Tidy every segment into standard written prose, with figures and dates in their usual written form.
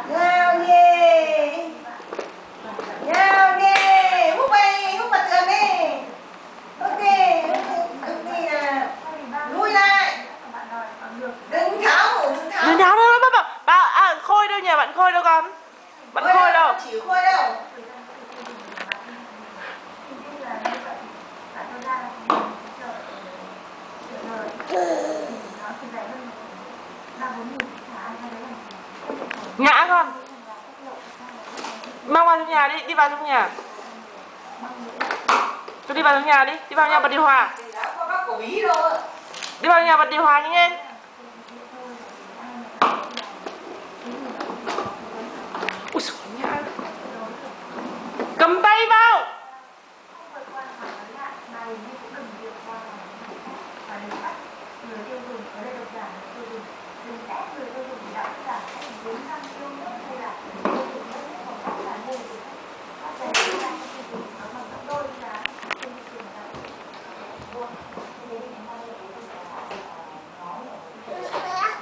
Ngao ghê. Ngao ghê. Hút bay, hút mặt tường đi. Ok, đi nào. Lui lại. Đừng tháo, đừng tháo. Đừng tháo đâu, Khôi đâu nhỉ? Bạn Khôi đâu con? Bạn Khôi đâu? Chỉ Khôi đâu. Ngã con. Mang vào trong nhà đi, đi vào trong nhà. Tôi đi vào trong nhà đi, đi vào nhà bật điều hòa. Đi vào nhà bật điều hòa nhanh lên. Ui dồi nhá. Cầm tay vào.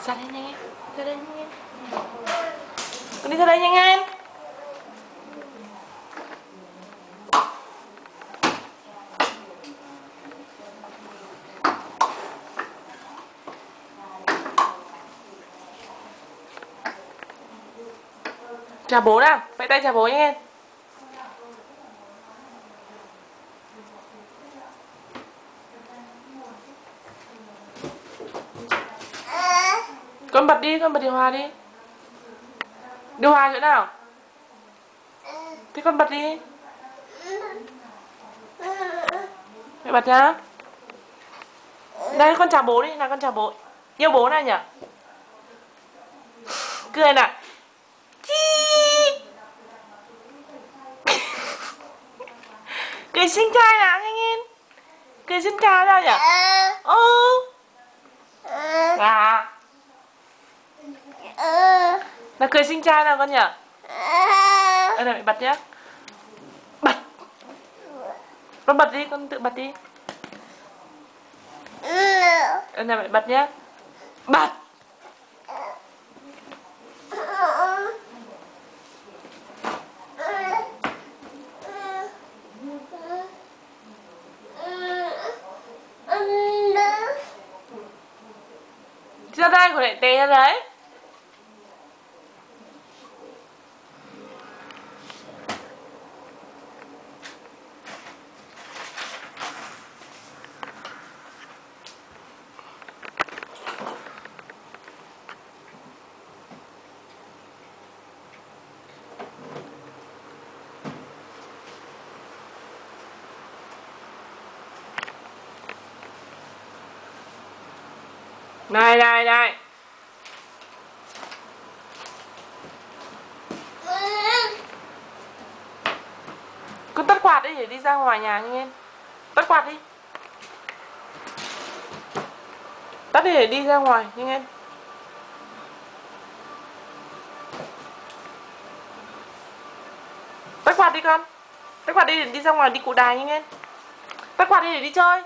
Ra đây nhanh em. Ra đây nhanh em. Con đi ra đây nhanh em. Chào bố nào. Vẫy tay chào bố nhanh em. Con bật đi, con bật điều hòa đi. Điều hòa chỗ nào? Thế con bật đi. Mẹ bật nhá. Đây con chào bố đi, nào con chào bố. Yêu bố này nhỉ? Cười nào. Cười xinh trai nào nhanh em. Cười xinh trai nào nhỉ? À. Nào cười xinh trai nào con nhỉ? Đây này mẹ bật nhá. Bật. Con bật đi, con tự bật đi. Đây này mẹ bật nhá. Bật. Ra đây của lại té ra đấy. Này này này. Con tắt quạt đi để đi ra ngoài nhà nhanh em. Tắt quạt đi. Tắt đi để đi ra ngoài nhanh em. Tắt quạt đi con. Tắt quạt đi để đi ra ngoài đi cụ đài nhanh em. Tắt quạt đi để đi chơi.